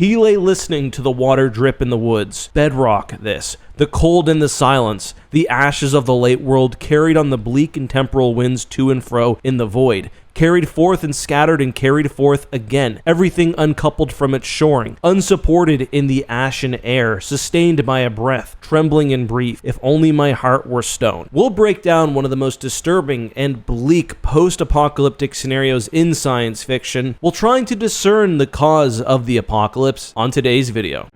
He lay listening to the water drip in the woods. Bedrock, this. The cold and the silence. The ashes of the late world carried on the bleak and temporal winds to and fro in the void. Carried forth and scattered and carried forth again. Everything uncoupled from its shoring. Unsupported in the ashen air. Sustained by a breath. Trembling and brief. If only my heart were stone. We'll break down one of the most disturbing and bleak post-apocalyptic scenarios in science fiction while trying to discern the cause of the apocalypse on today's video.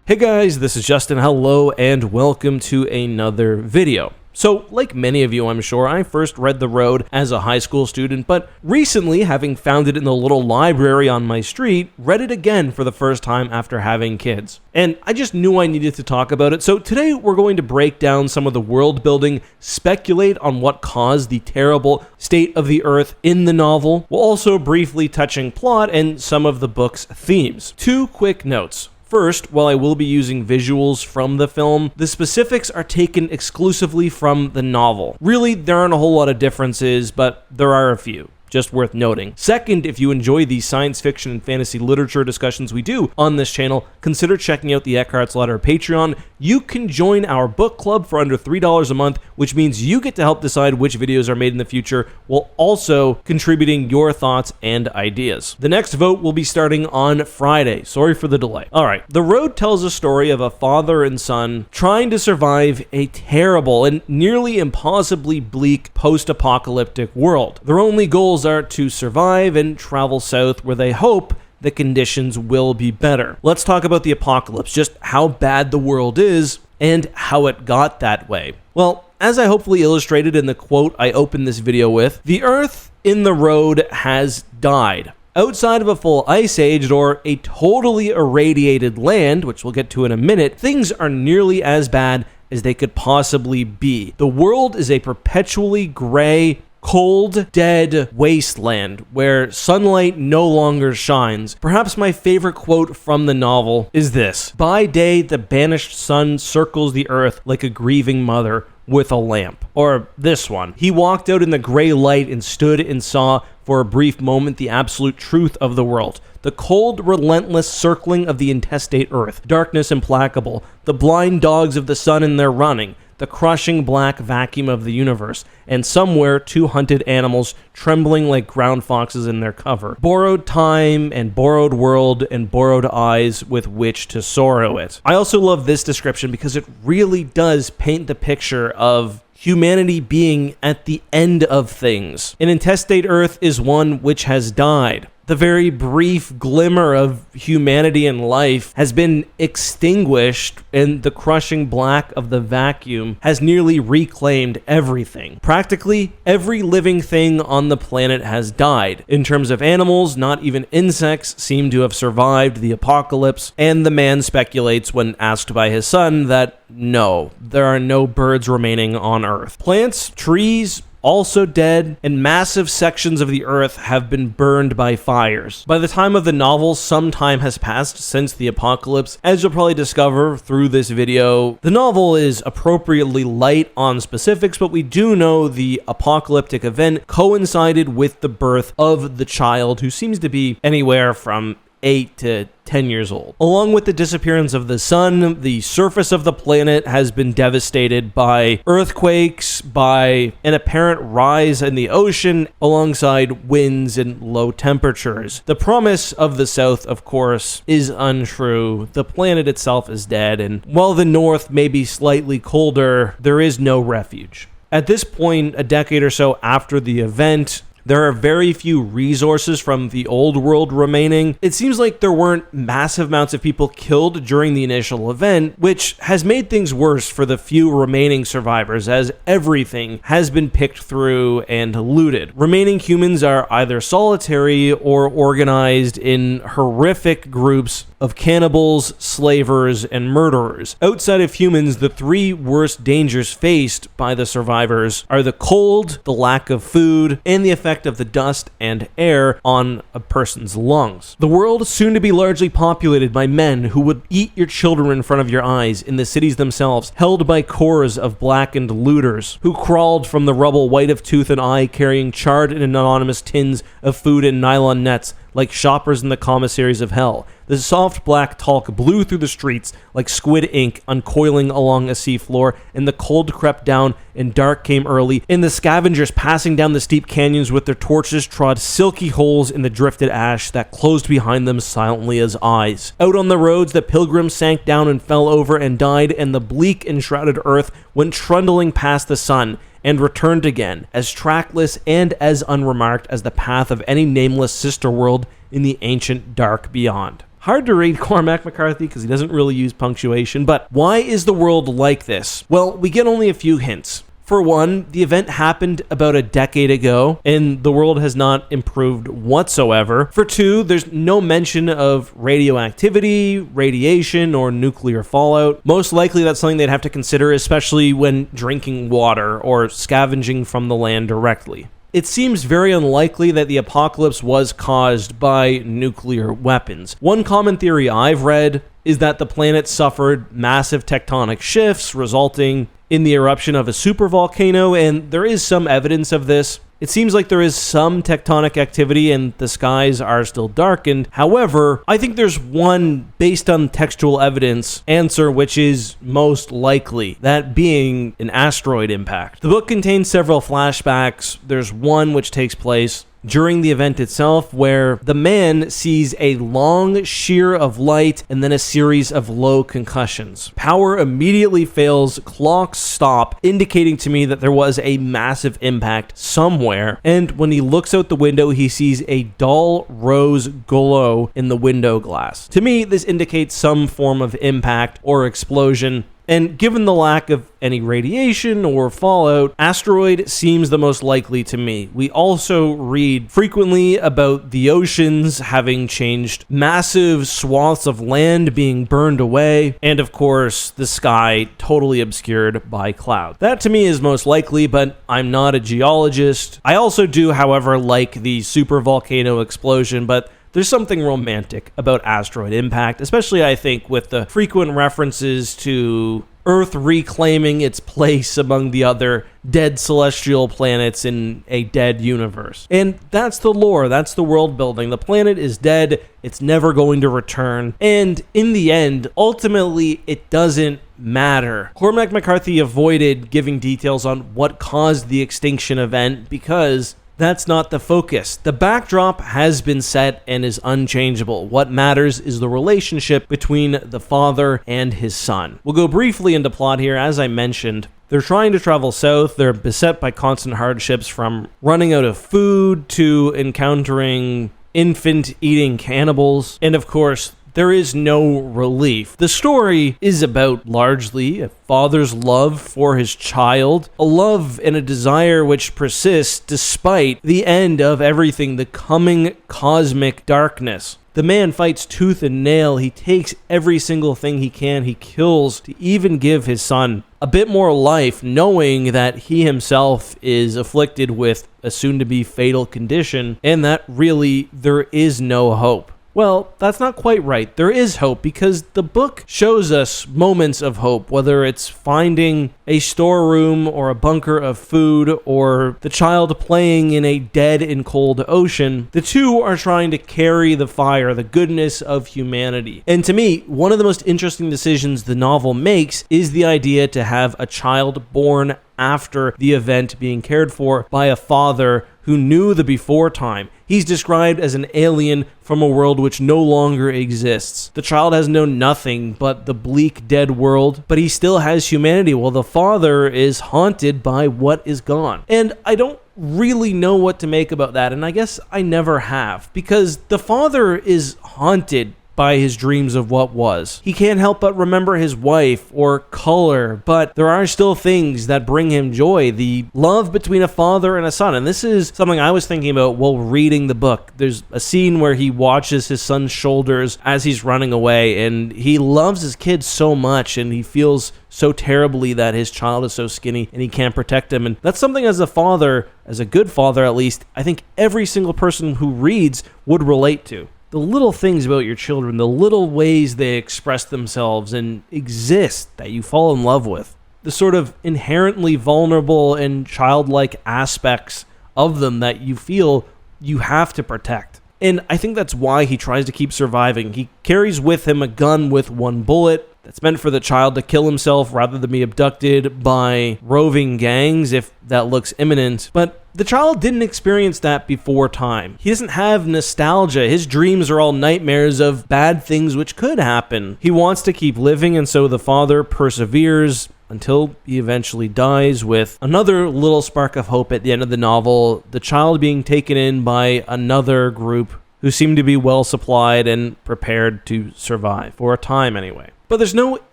Hey guys, this is Justin. Hello and welcome to another video. So, like many of you I'm sure, I first read The Road as a high school student, but recently, having found it in the little library on my street, read it again for the first time after having kids. And I just knew I needed to talk about it, so today we're going to break down some of the world building, speculate on what caused the terrible state of the earth in the novel, while also briefly touching plot and some of the book's themes. Two quick notes. First, while I will be using visuals from the film, the specifics are taken exclusively from the novel. Really, there aren't a whole lot of differences, but there are a few. Just worth noting. Second, if you enjoy the science fiction and fantasy literature discussions we do on this channel, consider checking out the Eckhart's Ladder Patreon. You can join our book club for under $3 a month, which means you get to help decide which videos are made in the future, while also contributing your thoughts and ideas. The next vote will be starting on Friday. Sorry for the delay. Alright, The Road tells a story of a father and son trying to survive a terrible and nearly impossibly bleak post-apocalyptic world. Their only goals are to survive and travel south where they hope the conditions will be better. Let's talk about the apocalypse, just how bad the world is and how it got that way. Well, as I hopefully illustrated in the quote I opened this video with, the Earth in The Road has died. Outside of a full ice age or a totally irradiated land, which we'll get to in a minute, things are nearly as bad as they could possibly be. The world is a perpetually gray, cold, dead wasteland where sunlight no longer shines. Perhaps my favorite quote from the novel is this: "By day, the banished sun circles the earth like a grieving mother with a lamp." Or this one: "He walked out in the gray light and stood and saw for a brief moment the absolute truth of the world. The cold, relentless circling of the intestate earth, darkness implacable, the blind dogs of the sun in their running, the crushing black vacuum of the universe, and somewhere 2 hunted animals trembling like ground foxes in their cover. Borrowed time and borrowed world and borrowed eyes with which to sorrow it." I also love this description because it really does paint the picture of humanity being at the end of things. An intestate earth is one which has died. The very brief glimmer of humanity and life has been extinguished, and the crushing black of the vacuum has nearly reclaimed everything. Practically every living thing on the planet has died. In terms of animals, not even insects seem to have survived the apocalypse, and the man speculates when asked by his son that no, there are no birds remaining on Earth. Plants, trees, also dead, and massive sections of the earth have been burned by fires. By the time of the novel, some time has passed since the apocalypse. As you'll probably discover through this video, the novel is appropriately light on specifics, but we do know the apocalyptic event coincided with the birth of the child, who seems to be anywhere from 8 to 10 years old. Along with the disappearance of the sun, the surface of the planet has been devastated by earthquakes, by an apparent rise in the ocean, alongside winds and low temperatures. The promise of the South, of course, is untrue. The planet itself is dead, and while the North may be slightly colder, there is no refuge. At this point, a decade or so after the event, there are very few resources from the old world remaining. It seems like there weren't massive amounts of people killed during the initial event, which has made things worse for the few remaining survivors, as everything has been picked through and looted. Remaining humans are either solitary or organized in horrific groups of cannibals, slavers, and murderers. Outside of humans, the three worst dangers faced by the survivors are the cold, the lack of food, and the effect effect of the dust and air on a person's lungs. The world soon to be largely populated by men who would eat your children in front of your eyes in the cities themselves, held by corps of blackened looters who crawled from the rubble white of tooth and eye, carrying charred and anonymous tins of food in nylon nets like shoppers in the commissaries of hell. The soft black talc blew through the streets like squid ink uncoiling along a seafloor, and the cold crept down and dark came early, and the scavengers passing down the steep canyons with their torches trod silky holes in the drifted ash that closed behind them silently as eyes. Out on the roads the pilgrims sank down and fell over and died, and the bleak enshrouded earth went trundling past the sun and returned again, as trackless and as unremarked as the path of any nameless sister world in the ancient dark beyond. Hard to read Cormac McCarthy because he doesn't really use punctuation, but why is the world like this? Well, we get only a few hints. For one, the event happened about a decade ago, and the world has not improved whatsoever. For two, there's no mention of radioactivity, radiation, or nuclear fallout. Most likely that's something they'd have to consider, especially when drinking water or scavenging from the land directly. It seems very unlikely that the apocalypse was caused by nuclear weapons. One common theory I've read is that the planet suffered massive tectonic shifts, resulting in the eruption of a supervolcano, and there is some evidence of this. It seems like there is some tectonic activity and the skies are still darkened. However, I think there's one, based on textual evidence, answer which is most likely, that being an asteroid impact. The book contains several flashbacks. There's one which takes place during the event itself, where the man sees a long sheer of light and then a series of low concussions. Power immediately fails, clocks stop, indicating to me that there was a massive impact somewhere. And when he looks out the window, he sees a dull rose glow in the window glass. To me, this indicates some form of impact or explosion. And given the lack of any radiation or fallout, asteroid seems the most likely to me. We also read frequently about the oceans having changed, massive swaths of land being burned away, and of course, the sky totally obscured by cloud. That to me is most likely, but I'm not a geologist. I also do, however, like the supervolcano explosion, but there's something romantic about asteroid impact, especially I think with the frequent references to Earth reclaiming its place among the other dead celestial planets in a dead universe. And that's the lore, that's the world building. The planet is dead, it's never going to return, and in the end, ultimately, it doesn't matter. Cormac McCarthy avoided giving details on what caused the extinction event because that's not the focus. The backdrop has been set and is unchangeable. What matters is the relationship between the father and his son. We'll go briefly into plot here. As I mentioned, they're trying to travel south. They're beset by constant hardships, from running out of food to encountering infant-eating cannibals. And of course, there is no relief. The story is about largely a father's love for his child, a love and a desire which persists despite the end of everything, the coming cosmic darkness. The man fights tooth and nail. He takes every single thing he can. He kills to even give his son a bit more life, knowing that he himself is afflicted with a soon-to-be fatal condition, and that really there is no hope. Well, that's not quite right. There is hope because the book shows us moments of hope, whether it's finding a storeroom or a bunker of food or the child playing in a dead and cold ocean. The two are trying to carry the fire, the goodness of humanity. And to me, one of the most interesting decisions the novel makes is the idea to have a child born after the event being cared for by a father who knew the before time. He's described as an alien from a world which no longer exists. The child has known nothing but the bleak, dead world, but he still has humanity, while the father is haunted by what is gone. And I don't really know what to make about that, and I guess I never have, because the father is haunted by his dreams of what was. He can't help but remember his wife or color, but there are still things that bring him joy. The love between a father and a son. And this is something I was thinking about while reading the book. There's a scene where he watches his son's shoulders as he's running away, and he loves his kid so much, and he feels so terribly that his child is so skinny and he can't protect him. And that's something as a father, as a good father at least, I think every single person who reads would relate to. The little things about your children, the little ways they express themselves and exist that you fall in love with. The sort of inherently vulnerable and childlike aspects of them that you feel you have to protect. And I think that's why he tries to keep surviving. He carries with him a gun with one bullet that's meant for the child to kill himself rather than be abducted by roving gangs if that looks imminent. But the child didn't experience that before time. He doesn't have nostalgia. His dreams are all nightmares of bad things which could happen. He wants to keep living, and so the father perseveres until he eventually dies, with another little spark of hope at the end of the novel, the child being taken in by another group who seem to be well supplied and prepared to survive, for a time anyway. But there's no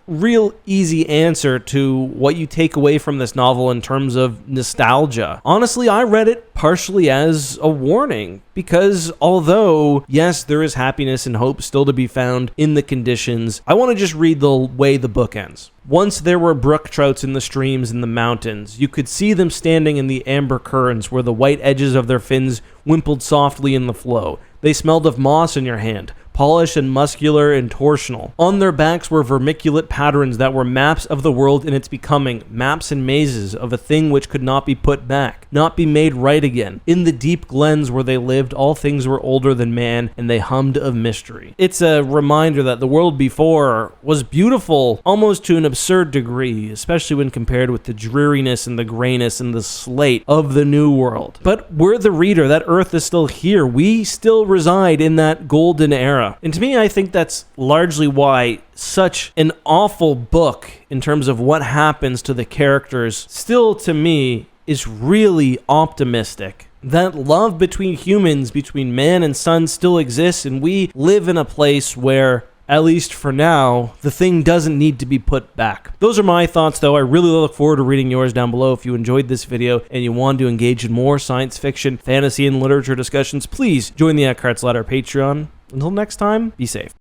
real easy answer to what you take away from this novel in terms of nostalgia. Honestly, I read it partially as a warning, because although, yes, there is happiness and hope still to be found in the conditions, I want to just read the way the book ends. Once there were brook trouts in the streams in the mountains. You could see them standing in the amber currents where the white edges of their fins wimpled softly in the flow. They smelled of moss in your hand, polished and muscular and torsional. On their backs were vermiculate patterns that were maps of the world in its becoming, maps and mazes of a thing which could not be put back, not be made right again. In the deep glens where they lived, all things were older than man, and they hummed of mystery. It's a reminder that the world before was beautiful almost to an absurd degree, especially when compared with the dreariness and the grayness and the slate of the new world. But we're the reader. That earth is still here. We still reside in that golden era. And to me, I think that's largely why such an awful book in terms of what happens to the characters still, to me, is really optimistic. That love between humans, between man and son, still exists, and we live in a place where, at least for now, the thing doesn't need to be put back. Those are my thoughts, though. I really look forward to reading yours down below. If you enjoyed this video and you want to engage in more science fiction, fantasy, and literature discussions, please join the Eckhart Ladder Patreon. Until next time, be safe.